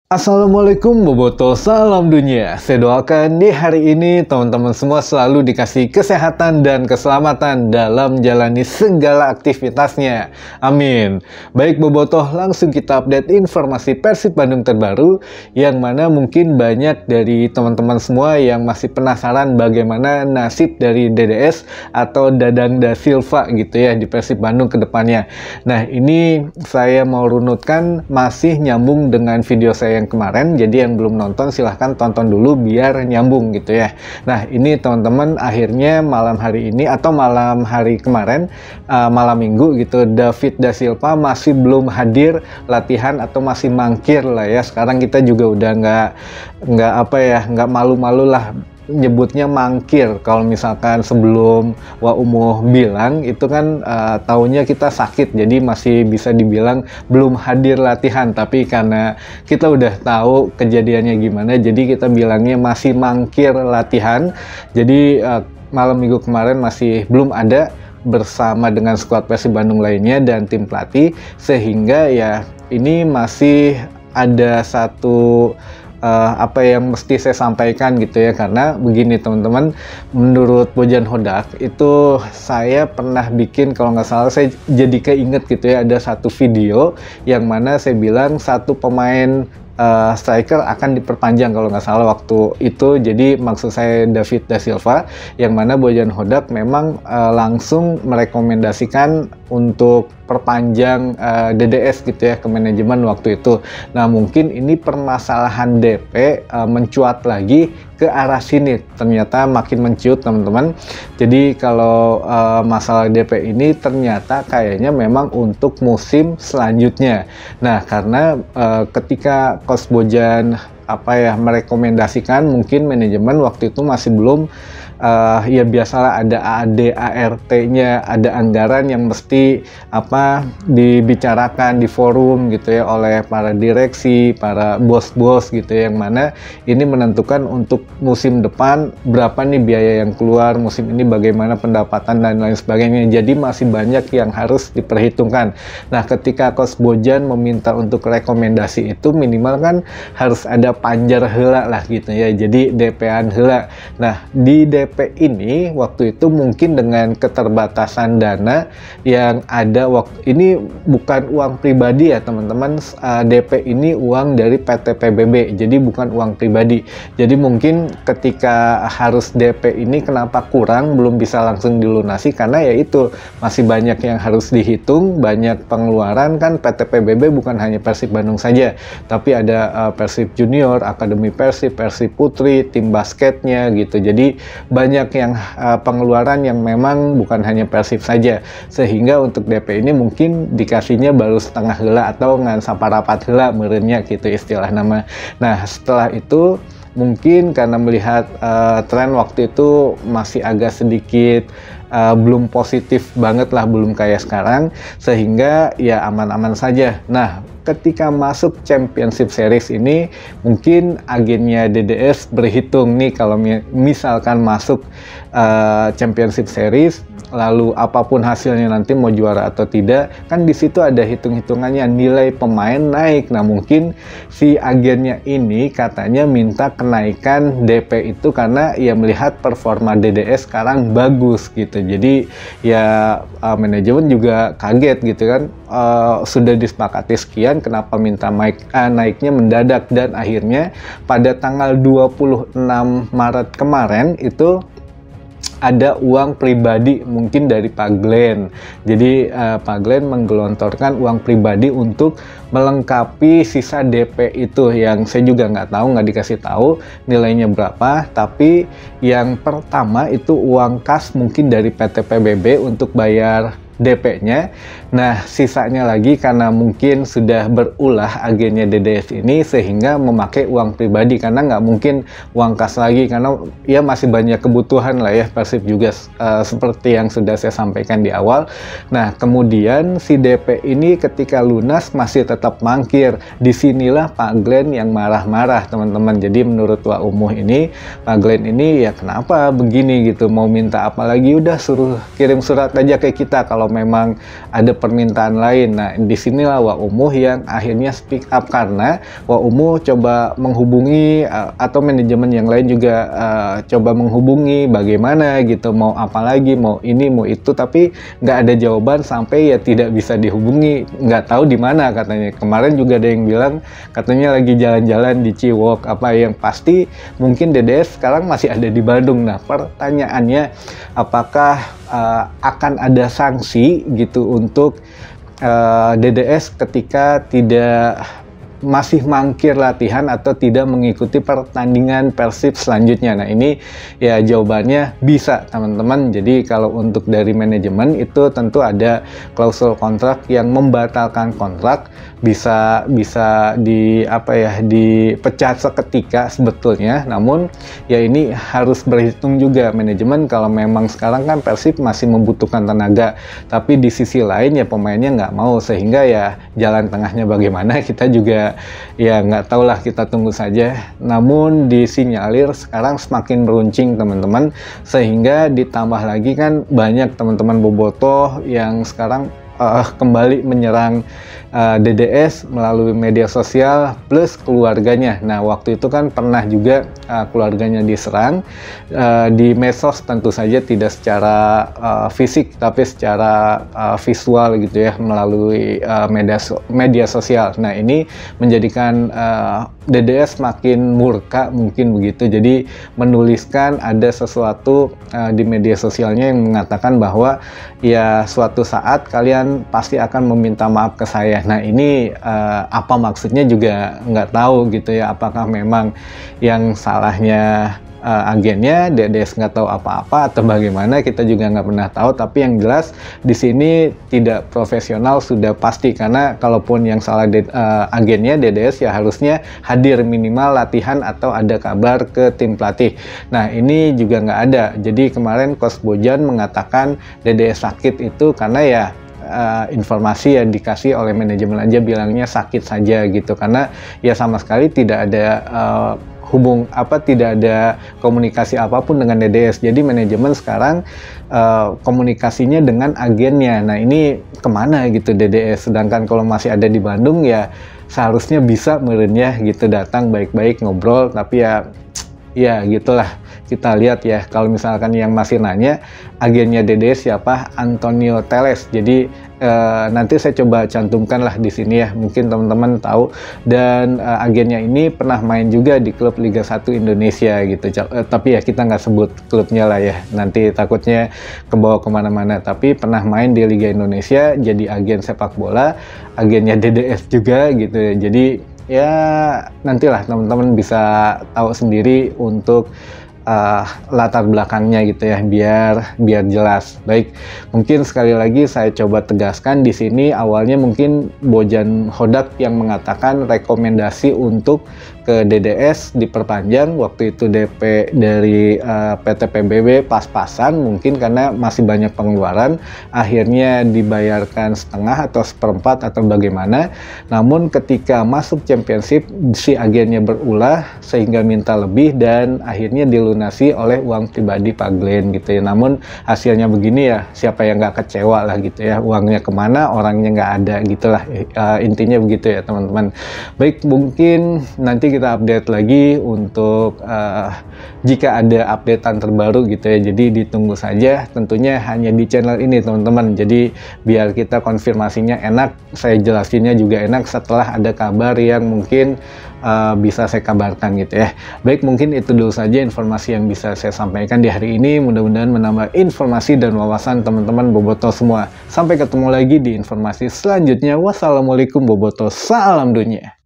Assalamualaikum Boboto, salam dunia. Saya doakan di hari ini teman-teman semua selalu dikasih kesehatan dan keselamatan dalam menjalani segala aktivitasnya. Amin. Baik Boboto, langsung kita update informasi Persib Bandung terbaru, yang mana mungkin banyak dari teman-teman semua yang masih penasaran bagaimana nasib dari DDS atau Dadang Da Silva gitu ya di Persib Bandung ke depannya. Nah, ini saya mau runutkan masih nyambung dengan video saya yang kemarin, jadi yang belum nonton silahkan tonton dulu biar nyambung gitu ya. Nah, ini teman-teman akhirnya malam hari ini atau malam hari kemarin, malam minggu gitu, David Da Silva masih belum hadir latihan atau masih mangkir lah ya. Sekarang kita juga udah nggak malu-malu lah nyebutnya mangkir. Kalau misalkan sebelum Umuh bilang itu kan taunya kita sakit, jadi masih bisa dibilang belum hadir latihan, tapi karena kita udah tahu kejadiannya gimana, jadi kita bilangnya masih mangkir latihan. Jadi malam minggu kemarin masih belum ada bersama dengan skuad Persib Bandung lainnya dan tim pelatih, sehingga ya ini masih ada satu apa yang mesti saya sampaikan gitu ya. Karena begini teman-teman, menurut Bojan Hodak itu saya pernah bikin, kalau nggak salah saya jadi keinget gitu ya, ada satu video yang mana saya bilang satu pemain striker akan diperpanjang kalau nggak salah waktu itu. Jadi maksud saya David Da Silva, yang mana Bojan Hodak memang langsung merekomendasikan untuk perpanjang DDS gitu ya ke manajemen waktu itu. Nah, mungkin ini permasalahan DP mencuat lagi ke arah sini, ternyata makin mencuat teman-teman. Jadi kalau masalah DP ini ternyata kayaknya memang untuk musim selanjutnya. Nah, karena ketika Coach Bojan merekomendasikan, mungkin manajemen waktu itu masih belum ya biasalah ada AAD ART-nya, ada anggaran yang mesti dibicarakan di forum gitu ya oleh para direksi, para bos-bos gitu ya, yang mana ini menentukan untuk musim depan berapa nih biaya yang keluar, musim ini bagaimana pendapatan dan lain sebagainya. Jadi masih banyak yang harus diperhitungkan. Nah, ketika Coach Bojan meminta untuk rekomendasi itu, minimal kan harus ada panjar heula lah gitu ya, jadi DP-an heula. Nah, di DP ini waktu itu mungkin dengan keterbatasan dana yang ada ini bukan uang pribadi ya teman-teman, DP ini uang dari PT PBB, jadi bukan uang pribadi. Jadi mungkin ketika harus DP ini kenapa kurang, belum bisa langsung dilunasi, karena ya itu masih banyak yang harus dihitung, banyak pengeluaran kan. PT PBB bukan hanya Persib Bandung saja, tapi ada Persib Junior, Akademi Persib, Persib Putri, tim basketnya gitu. Jadi banyak yang pengeluaran yang memang bukan hanya Persib saja, sehingga untuk DP ini mungkin dikasihnya baru setengah heula atau ngan saparapat heula meureunnya gitu istilah nama. Nah, setelah itu mungkin karena melihat tren waktu itu masih agak sedikit belum positif banget lah, belum kayak sekarang, sehingga ya aman-aman saja. Nah, ketika masuk Championship Series ini mungkin agennya DDS berhitung nih, kalau misalkan masuk Championship Series, lalu apapun hasilnya nanti mau juara atau tidak, kan di situ ada hitung-hitungannya, nilai pemain naik. Nah, mungkin si agennya ini katanya minta kenaikan DP itu karena ia melihat performa DDS sekarang bagus gitu. Jadi ya manajemen juga kaget gitu kan, sudah disepakati sekian, kenapa minta naiknya mendadak. Dan akhirnya pada tanggal 26 Maret kemarin itu ada uang pribadi mungkin dari Pak Glenn. Jadi Pak Glenn menggelontorkan uang pribadi untuk melengkapi sisa DP itu, yang saya juga nggak tahu, nggak dikasih tahu nilainya berapa. Tapi yang pertama itu uang kas mungkin dari PT PBB untuk bayar DP-nya. Nah, sisanya lagi karena mungkin sudah berulah agennya DDS ini, sehingga memakai uang pribadi, karena nggak mungkin uang kas lagi, karena ya masih banyak kebutuhan lah ya Persib juga, seperti yang sudah saya sampaikan di awal. Nah, kemudian si DP ini ketika lunas masih tetap mangkir. Disinilah Pak Glenn yang marah-marah teman-teman. Jadi menurut Umuh ini, Pak Glenn ini ya kenapa begini gitu, mau minta apa lagi, udah suruh kirim surat aja ke kita kalau kalau memang ada permintaan lain. Nah, disinilah Wak Umuh yang akhirnya speak up, karena Wak Umuh coba menghubungi atau manajemen yang lain juga coba menghubungi bagaimana gitu, mau apa lagi, mau ini mau itu, tapi nggak ada jawaban sampai ya tidak bisa dihubungi, nggak tahu di mana katanya. Kemarin juga ada yang bilang katanya lagi jalan-jalan di Ciwok, apa yang pasti mungkin DDS sekarang masih ada di Bandung. Nah, pertanyaannya apakah akan ada sanksi gitu untuk DDS ketika tidak masih mangkir latihan atau tidak mengikuti pertandingan Persib selanjutnya. Nah, ini ya jawabannya bisa, teman-teman. Jadi kalau untuk dari manajemen itu tentu ada klausul kontrak yang membatalkan kontrak, bisa dipecat seketika sebetulnya. Namun ya ini harus berhitung juga manajemen, kalau memang sekarang kan Persib masih membutuhkan tenaga, tapi di sisi lain ya pemainnya nggak mau, sehingga ya jalan tengahnya bagaimana kita juga ya nggak tahu lah, kita tunggu saja. Namun disinyalir sekarang semakin meruncing, teman-teman, sehingga ditambah lagi kan banyak teman-teman bobotoh yang sekarang kembali menyerang DDS melalui media sosial plus keluarganya. Nah, waktu itu kan pernah juga keluarganya diserang di medsos, tentu saja tidak secara fisik tapi secara visual gitu ya, melalui media sosial. Nah, ini menjadikan DDS makin murka mungkin begitu, jadi menuliskan ada sesuatu di media sosialnya yang mengatakan bahwa ya suatu saat kalian pasti akan meminta maaf ke saya. Nah, ini apa maksudnya juga nggak tahu gitu ya, apakah memang yang salahnya agennya, DDS nggak tahu apa-apa atau bagaimana, kita juga nggak pernah tahu. Tapi yang jelas di sini tidak profesional sudah pasti, karena kalaupun yang salah agennya, DDS ya harusnya hadir minimal latihan atau ada kabar ke tim pelatih. Nah, ini juga nggak ada. Jadi kemarin Coach Bojan mengatakan DDS sakit itu karena ya informasi yang dikasih oleh manajemen aja, bilangnya sakit saja gitu, karena ya sama sekali tidak ada tidak ada komunikasi apapun dengan DDS. Jadi manajemen sekarang komunikasinya dengan agennya. Nah, ini kemana gitu DDS, sedangkan kalau masih ada di Bandung ya seharusnya bisa merenya gitu, datang baik-baik ngobrol. Tapi ya gitulah, kita lihat ya. Kalau misalkan yang masih nanya agennya DDS siapa, Antonio Teles. Jadi nanti saya coba cantumkan lah di sini ya, mungkin teman-teman tahu. Dan agennya ini pernah main juga di klub Liga 1 Indonesia gitu. Tapi ya kita nggak sebut klubnya lah ya, nanti takutnya kebawa kemana-mana. Tapi pernah main di Liga Indonesia, jadi agen sepak bola, agennya DDS juga gitu ya. Jadi ya nantilah teman-teman bisa tahu sendiri untuk latar belakangnya gitu ya, biar jelas. Baik, mungkin sekali lagi saya coba tegaskan di sini, awalnya mungkin Bojan Hodak yang mengatakan rekomendasi untuk ke DDS diperpanjang, waktu itu DP dari PT PBB pas-pasan, mungkin karena masih banyak pengeluaran, akhirnya dibayarkan setengah atau seperempat atau bagaimana. Namun ketika masuk championship si agennya berulah sehingga minta lebih, dan akhirnya dilunasi oleh uang pribadi Pak Glenn gitu ya. Namun hasilnya begini ya, siapa yang nggak kecewa lah gitu ya, uangnya kemana, orangnya nggak ada gitulah, intinya begitu ya teman-teman. Baik, mungkin nanti kita update lagi untuk jika ada updatean terbaru gitu ya. Jadi ditunggu saja, tentunya hanya di channel ini teman-teman. Jadi biar kita konfirmasinya enak, saya jelasinnya juga enak setelah ada kabar yang mungkin bisa saya kabarkan gitu ya. Baik, mungkin itu dulu saja informasi yang bisa saya sampaikan di hari ini. Mudah-mudahan menambah informasi dan wawasan teman-teman bobotoh semua. Sampai ketemu lagi di informasi selanjutnya. Wassalamualaikum bobotoh, salam dunia.